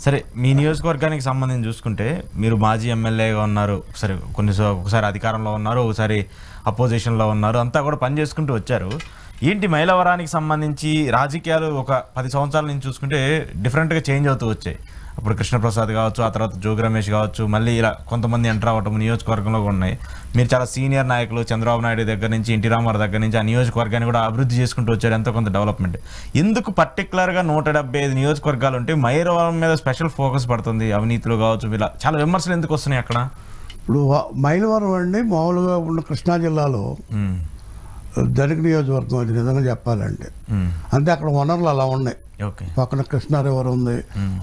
సరే మీ నియోజకవర్గానికి సంబంధించి చూసుకుంటే మీరు మాజీ ఎమ్మెల్యేగా ఉన్నారు, సరే ఒకసారి అధికారంలో ఉన్నారు, ఒకసారి అపోజిషన్లో ఉన్నారు, అంతా కూడా పని చేసుకుంటూ వచ్చారు. ఏంటి మైలవరానికి సంబంధించి రాజకీయాలు ఒక 10 సంవత్సరాల నుంచి చూసుకుంటే డిఫరెంట్గా చేంజ్ అవుతూ వచ్చాయి. అప్పుడు కృష్ణప్రసాద్ కావచ్చు, ఆ తర్వాత జోగి రమేష్ కావచ్చు, మళ్ళీ ఇలా కొంతమంది ఎంటర్ అవ్వటం నియోజకవర్గంలో కూడా ఉన్నాయి. మీరు చాలా సీనియర్ నాయకులు, చంద్రబాబు నాయుడు దగ్గర నుంచి ఎన్టీ రామారావు దగ్గర నుంచి ఆ నియోజకవర్గాన్ని కూడా అభివృద్ధి చేసుకుంటూ వచ్చారు, ఎంతో కొంత డెవలప్మెంట్. ఎందుకు పర్టికులర్గా 175 నియోజకవర్గాలు ఉంటే మైలవరం మీద స్పెషల్ ఫోకస్ పడుతుంది? అవినీతిలో కావచ్చు, ఇలా చాలా విమర్శలు ఎందుకు వస్తున్నాయి అక్కడ? ఇప్పుడు మైలవరం అండి మామూలుగా ఉన్న కృష్ణా జిల్లాలో ధనిక నియోజకవర్గం, అది నిజంగా చెప్పాలంటే. అంతే, అక్కడ వనరులు అలా ఉన్నాయి. పక్కన కృష్ణా రివర్ ఉంది,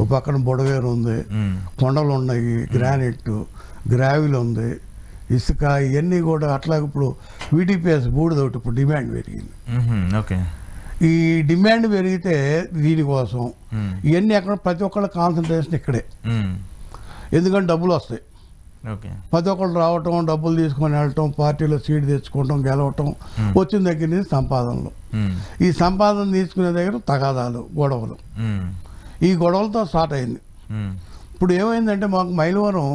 ఒక పక్కన బుడవేరు ఉంది, కొండలు ఉన్నాయి, గ్రానైట్, గ్రావిల్ ఉంది, ఇసుక, ఇవన్నీ కూడా. అట్లా ఇప్పుడు వీటీపీఎస్ బూడిదొకటి ఇప్పుడు డిమాండ్ పెరిగింది. ఈ డిమాండ్ పెరిగితే దీనికోసం ఇవన్నీ అక్కడ ప్రతి ఒక్కళ్ళ కాన్సన్ట్రేషన్ ఇక్కడే. ఎందుకంటే డబ్బులు వస్తాయి, ప్రతి ఒక్కళ్ళు రావటం, డబ్బులు తీసుకొని వెళ్ళటం, పార్టీలో సీట్ తెచ్చుకోవటం, గెలవటం, వచ్చిన దగ్గర నుంచి సంపాదనలు. ఈ సంపాదన తీసుకునే దగ్గర తగాదాలు, గొడవలు. ఈ గొడవలతో స్టార్ట్ అయింది. ఇప్పుడు ఏమైందంటే మాకు మైలవరం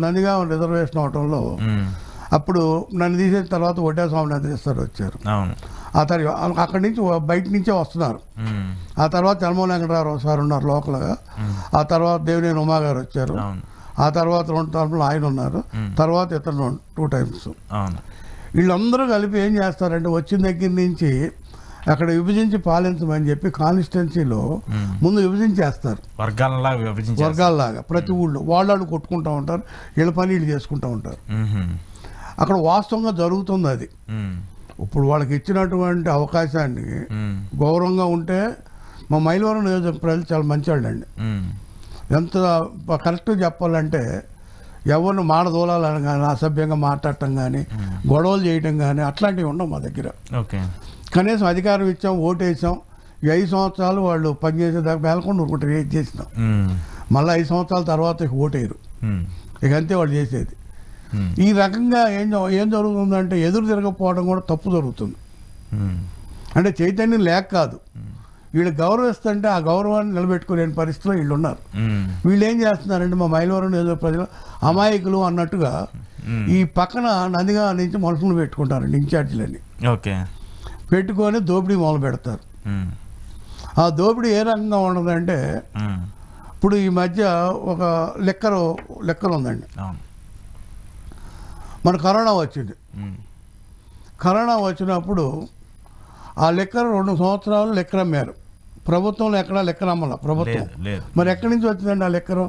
నందిగామ రిజర్వేషన్ అవటంలో అప్పుడు నన్ను తీసేసిన తర్వాత వడ్డేస్వామి తీస్తారు వచ్చారు. ఆ తర్వాత అక్కడి నుంచి బయట నుంచే వస్తున్నారు. ఆ తర్వాత చలమల వెంకటరావు సార్ ఉన్నారు లోకల్గా. ఆ తర్వాత దేవినేని ఉమా గారు వచ్చారు. ఆ తర్వాత 2 టర్మ్లు ఆయన ఉన్నారు. తర్వాత ఇతను 2 టైమ్స్. వీళ్ళందరూ కలిపి ఏం చేస్తారంటే వచ్చిన దగ్గర నుంచి అక్కడ విభజించి పాలించమని చెప్పి కాన్స్టిట్యున్సీలో ముందు విభజించేస్తారు, వర్గాలలాగా. ప్రతి ఊళ్ళో వాళ్ళు కొట్టుకుంటూ ఉంటారు, వీళ్ళ పని వీళ్ళు చేసుకుంటూ ఉంటారు. అక్కడ వాస్తవంగా జరుగుతుంది అది. ఇప్పుడు వాళ్ళకి ఇచ్చినటువంటి అవకాశాన్ని గౌరవంగా ఉంటే మా మైలవరం నియోజక ప్రజలు చాలా మంచి వాళ్ళండి. ఎంత కరెక్ట్గా చెప్పాలంటే ఎవరిని మాడదోలాలని కానీ, అసభ్యంగా మాట్లాడటం కానీ, గొడవలు చేయటం కానీ అట్లాంటివి ఉండవు మా దగ్గర. కనీసం అధికారం ఇచ్చాం, ఓటేసాం, 5 సంవత్సరాలు వాళ్ళు పనిచేసేదాకా మేలకుండా ఊరుకుంటారు, ఏం చేసినాం. మళ్ళీ 5 సంవత్సరాల తర్వాత ఓటేయరు, ఇక అంతే వాళ్ళు చేసేది. ఈ రకంగా ఏం జరుగుతుందంటే ఎదురు తిరగకపోవడం కూడా తప్పు జరుగుతుంది. అంటే చైతన్యం లేక కాదు, వీళ్ళు గౌరవిస్తుంటే ఆ గౌరవాన్ని నిలబెట్టుకోలేని పరిస్థితిలో వీళ్ళు ఉన్నారు. వీళ్ళు ఏం చేస్తున్నారంటే మా మైలవరం నియోజక ప్రజలు అమాయకులు అన్నట్టుగా ఈ పక్కన నందిగా నుంచి మనుషులు పెట్టుకుంటారండి, ఇన్ఛార్జీలని పెట్టుకొని దోపిడీ మొదలు పెడతారు. ఆ దోపిడీ ఏ రకంగా ఉండదంటే, ఇప్పుడు ఈ మధ్య ఒక లెక్కలు ఉందండి. మన కరోనా వచ్చింది. కరోనా వచ్చినప్పుడు ఆ లెక్కలు 2 సంవత్సరాలు లెక్కలు అమ్మారు. ప్రభుత్వంలో ఎక్కడా లెక్కలు అమ్మలా ప్రభుత్వం. మరి ఎక్కడి నుంచి వచ్చిందండి ఆ లెక్కలు?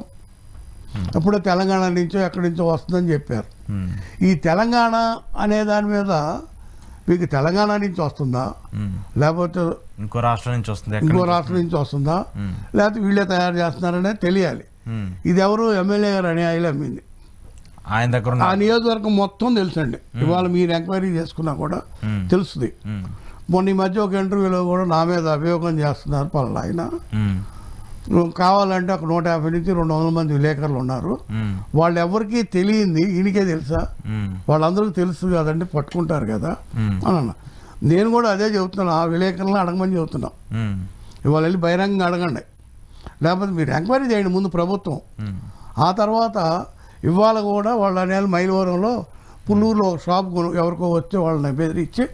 అప్పుడు తెలంగాణ నుంచో ఎక్కడి నుంచో వస్తుందని చెప్పారు. ఈ తెలంగాణ అనే దాని మీద మీకు తెలంగాణ నుంచి వస్తుందా, లేకపోతే ఇంకో రాష్ట్రం నుంచి వస్తుందా, లేకపోతే వీళ్ళే తయారు చేస్తున్నారనే తెలియాలి. ఇది ఎవరు ఎమ్మెల్యే గారు అనే ఆయన అమ్మింది. ఆయన దగ్గర ఆ నియోజకవర్గం మొత్తం తెలుసండి. ఇవాళ మీరు ఎంక్వైరీ చేసుకున్నా కూడా తెలుస్తుంది. మొన్న ఈ మధ్య ఒక ఇంటర్వ్యూలో కూడా నా మీద అభియోగం చేస్తున్నారు పలానా ఆయన. కావాలంటే ఒక 150 నుంచి 200 మంది విలేకరులు ఉన్నారు, వాళ్ళు ఎవరికి తెలియంది ఈయనకే తెలుసా, వాళ్ళందరికీ తెలుసు కదండి, పట్టుకుంటారు కదా అని అన్న. నేను కూడా అదే చెబుతున్నాను, ఆ విలేకరులను అడగమని చెబుతున్నాం. ఇవాళ వెళ్ళి బహిరంగంగా అడగండి, లేకపోతే మీరు ఎంక్వైరీ చేయండి ముందు ప్రభుత్వం. ఆ తర్వాత ఇవాళ కూడా వాళ్ళ అనేవాళ్ళు మైలవరంలో పుల్లూరులో ఒక షాప్ ఎవరికో వస్తే వాళ్ళని బెదిరించి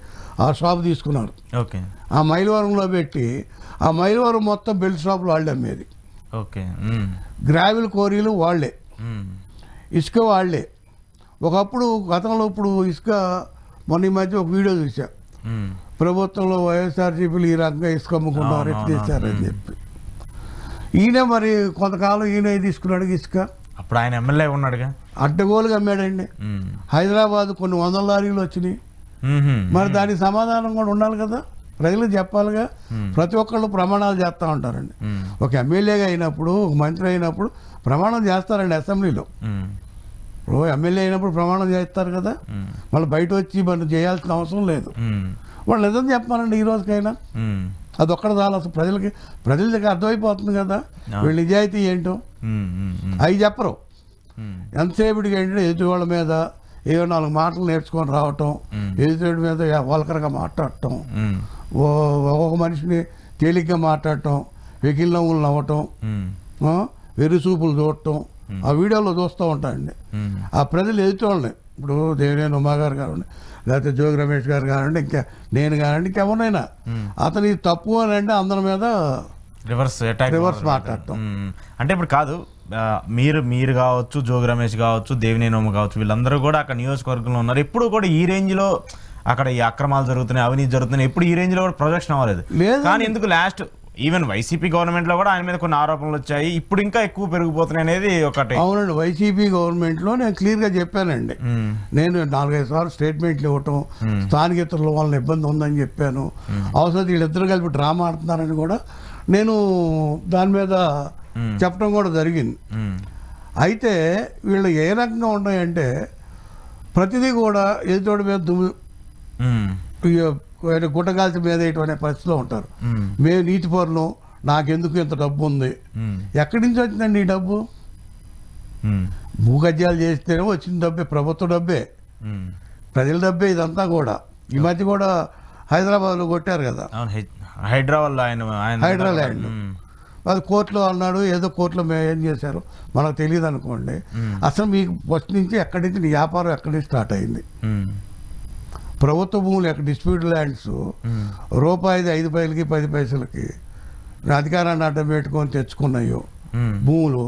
ఆ షాప్ తీసుకున్నారు. ఆ మైలవరంలో పెట్టి ఆ మైలవరం మొత్తం బెల్ట్ షాపులు వాళ్ళే అమ్మేది. గ్రావిల్ కోరీలు వాళ్లే, ఇసుక వాళ్లే. ఒకప్పుడు గతంలో ఇప్పుడు ఇసుక మొన్న ఈ మధ్య ఒక వీడియో చూసా, ప్రభుత్వంలో వైఎస్ఆర్సీపీలు ఈ రకంగా ఇసుక అమ్ముకున్నారు, ఎట్లా చేశారని చెప్పి. ఈయన మరి కొంతకాలం ఈయన తీసుకున్నాడు ఇసుక. అప్పుడు ఆయన ఎమ్మెల్యే ఉన్నాడుగా, అడ్డగోలుగా అమ్మాడండి. హైదరాబాద్ కొన్ని 100 లారీలు వచ్చినాయి. మరి దానికి సమాధానం కూడా ఉండాలి కదా, ప్రజలకు చెప్పాలిగా. ప్రతి ఒక్కళ్ళు ప్రమాణాలు చేస్తూ ఉంటారండి. ఒక ఎమ్మెల్యేగా అయినప్పుడు, ఒక మంత్రి అయినప్పుడు ప్రమాణం చేస్తారండి అసెంబ్లీలో. ఇప్పుడు ఎమ్మెల్యే అయినప్పుడు ప్రమాణం చేస్తారు కదా, మళ్ళీ బయట వచ్చి మనం చేయాల్సిన అవసరం లేదు. వాళ్ళు నిజం చెప్పాలండి ఈ రోజుకైనా. అదొక్కటి చాలా అసలు ప్రజలకి అర్థమైపోతుంది కదా వీళ్ళ నిజాయితీ ఏంటో. అవి చెప్పరు. ఎంతసేపటికి ఏంటంటే ఎదుటి వాళ్ళ మీద ఏవో 4 మాటలు నేర్చుకొని రావటం, ఎదుటి మీద వల్కరగా మాట్లాడటం, ఒక్కొక్క మనిషిని తేలిగ్గా మాట్లాడటం, వెకిల్ నవ్వులు నవ్వటం, వెర్రి చూపులు చూడటం ఆ వీడియోలో చూస్తూ ఉంటానండి. ఆ ప్రజలు ఎదుటోళ్ళని ఇప్పుడు దేవినేని ఉమా గారు కానివ్వండి, లేకపోతే జోగి రమేష్ గారు కానివ్వండి, ఇంకా నేను కానివ్వండి, ఇంకెవరినైనా అతని తప్పు అని అంటే అందరి మీద రివర్స్ మాట్లాడటం. అంటే ఇప్పుడు కాదు, మీరు కావచ్చు, జోగి రమేష్ కావచ్చు, దేవినేని ఉమ కావచ్చు, వీళ్ళందరూ కూడా అక్కడ నియోజకవర్గంలో ఉన్నారు. ఎప్పుడు కూడా ఈ రేంజ్లో అక్కడ ఈ అక్రమాలు జరుగుతున్నాయి, అవినీతి జరుగుతున్నాయి, ఎప్పుడు ఈ రేంజ్లో కూడా ప్రొజెక్షన్ అవ్వలేదు. కానీ ఎందుకు లాస్ట్ ఈవెన్ వైసీపీ గవర్నమెంట్లో కూడా ఆయన మీద కొన్ని ఆరోపణలు వచ్చాయి, ఇప్పుడు ఇంకా ఎక్కువ పెరిగిపోతున్నాయి అనేది ఒకటి. అవునండి, వైసీపీ గవర్నమెంట్లో నేను క్లియర్గా చెప్పానండి. నేను 4-5 సార్లు స్టేట్మెంట్లు ఇవ్వటం, స్థానికేతరుల వలన ఇబ్బంది ఉందని చెప్పాను. అవసరం వీళ్ళిద్దరు కలిపి డ్రామా ఆడుతున్నారని కూడా నేను దాని మీద చెప్పడం కూడా జరిగింది. అయితే వీళ్ళు ఏ రకంగా ఉన్నాయంటే ప్రతిదీ కూడా ఎదుటోడి మీద గుట్టగాల్చి మీద అనే పరిస్థితిలో ఉంటారు. మేము నీతి పరులు, నాకెందుకు ఇంత డబ్బు ఉంది, ఎక్కడి నుంచి వచ్చిందండి ఈ డబ్బు? భూకజ్యాలు చేస్తేనే వచ్చిన డబ్బే, ప్రభుత్వ డబ్బే, ప్రజల డబ్బే ఇదంతా కూడా. ఈ మధ్య కూడా హైదరాబాద్లో కొట్టారు కదా, హైడ్రా ల్యాండ్. అది కోర్టులో అన్నాడు, ఏదో కోర్టులో మేము ఏం చేశారు మనకు తెలియదు అనుకోండి. అసలు మీకు ఫస్ట్ నుంచి ఎక్కడి నుంచి నీ వ్యాపారం ఎక్కడి నుంచి స్టార్ట్ అయింది? ప్రభుత్వ భూములు ఎక్కడ డిస్ప్యూట్ ల్యాండ్స్ రూపాయిది 5 పైసలకి 10 పైసలకి అధికారాన్ని అడ్డం పెట్టుకొని తెచ్చుకున్నాయో భూములు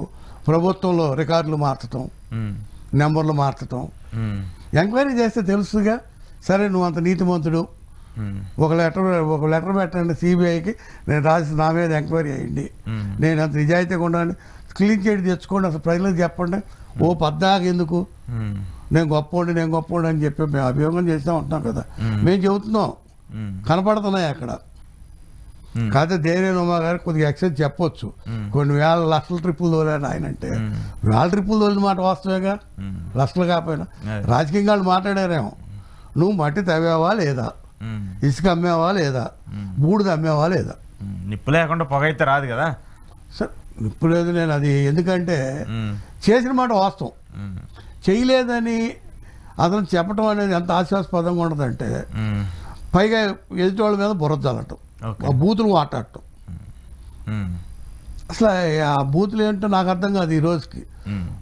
ప్రభుత్వంలో రికార్డులు మార్చడం, నెంబర్లు మార్చడం, ఎంక్వైరీ చేస్తే తెలుసుగా. సరే నువ్వు అంత నీతిమంతుడు, ఒక లెటర్ పెట్టండి సిబిఐకి, నేను రాసి నా మీద ఎంక్వైరీ అయ్యండి, నేను అంత నిజాయితీగా ఉండాలి, క్లీన్ చేయడం తెచ్చుకోండి, అసలు ప్రజలకు చెప్పండి. ఓ పద్దాక ఎందుకు నేను గొప్పోండి అని చెప్పి మేము అభియోగం చేస్తూ ఉంటున్నాం కదా, మేము చెబుతున్నాం, కనపడుతున్నాయి అక్కడ. కాకపోతే దేవినేని ఉమా గారు కొద్దిగా ఎక్సెస్ చెప్పొచ్చు, కొన్ని వేల లక్షల ట్రిప్పులు తోలేడు ఆయన అంటే. వేల ట్రిప్పులు తోలిన మాట వాస్తవేగా, లక్షలు కాకపోయినా. రాజకీయంగా వాళ్ళు మాట్లాడారేమో, నువ్వు మట్టి తవ్వావా లేదా, ఇసుక అమ్మేవా లేదా, బూడిద అమ్మేవా లేదా. నిప్పు లేకుండా పొగ అయితే రాదు కదా సార్. నిప్పు లేదు, నేను అది ఎందుకంటే చేసిన మాట వాస్తవం, చేయలేదని అతను చెప్పడం అనేది ఎంత హాస్యాస్పదంగా ఉండదంటే, పైగా ఎదుటోళ్ళ మీద బుర్ర చల్లటం, ఆ బూతులు మాట్లాడటం. అసలు ఆ బూతులు ఏంటో నాకు అర్థం కాదు ఈ రోజుకి.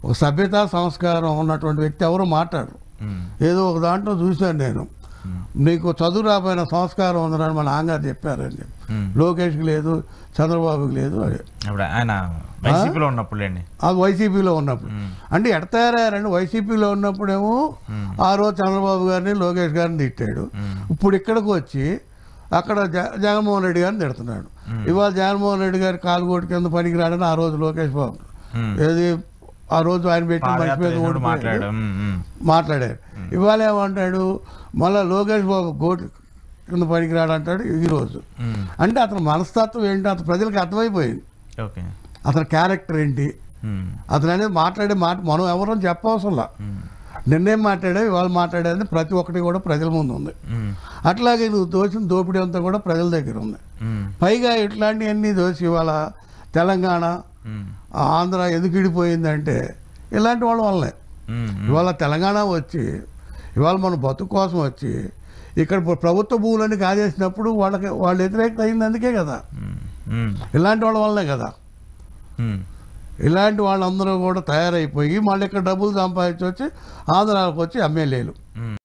ఒక సభ్యత సంస్కారం ఉన్నటువంటి వ్యక్తి ఎవరు మాట్లాడరు. ఏదో ఒక దాంట్లో చూశాను నేను, నీకు చదువు రాబోయిన సంస్కారం ఉందని మన నాన్నగారు చెప్పారండి. లోకేష్కి లేదు, చంద్రబాబుకి లేదు. అది వైసీపీలో ఉన్నప్పుడు అది వైసీపీలో ఉన్నప్పుడు అంటే ఎడ తయారయ్యారండి. వైసీపీలో ఉన్నప్పుడేమో ఆ రోజు చంద్రబాబు గారిని లోకేష్ గారిని తిట్టాడు, ఇప్పుడు ఇక్కడికి వచ్చి అక్కడ జగన్మోహన్ రెడ్డి గారిని తిడుతున్నాడు. ఇవాళ జగన్మోహన్ రెడ్డి గారి కాలుగోటు కింద పనికి రాడని ఆ రోజు లోకేష్ బాబు ఏది ఆ రోజు ఆయన పెట్టిన మనిషి మీద మాట్లాడారు. ఇవాళ ఏమంటాడు, మళ్ళీ లోకేష్ బాబు గోటు కింద పనికి రాడంటాడు ఈరోజు. అంటే అతని మనస్తత్వం ఏంటి అతను ప్రజలకు అర్థమైపోయింది, అతని క్యారెక్టర్ ఏంటి, అతను అనేది మాట్లాడే మాట మనం ఎవరో చెప్పవసరంలా. నిన్నేం మాట్లాడే ఇవాళ మాట్లాడేది ప్రతి ఒక్కటి కూడా ప్రజల ముందు ఉంది. అట్లాగే నువ్వు దోచిన దోపిడీ అంతా కూడా ప్రజల దగ్గర ఉంది. పైగా ఇట్లాంటివన్నీ దోచి ఇవాళ తెలంగాణ ఆంధ్ర ఎందుకు ఇడిపోయిందంటే ఇలాంటి వాళ్ళ వల్లే. ఇవాళ తెలంగాణ వచ్చి ఇవాళ మన బతుకు కోసం వచ్చి ఇక్కడ ప్రభుత్వ భూములన్నీ కాజేసినప్పుడు వాళ్ళు వ్యతిరేకత అయింది, అందుకే కదా. ఇలాంటి వాళ్ళ వల్లనే కదా. ఇలాంటి వాళ్ళందరూ కూడా తయారైపోయి మళ్ళీ ఇక్కడ డబ్బులు సంపాదించి వచ్చి ఆంధ్రాలకు వచ్చి ఎమ్మెల్యేలు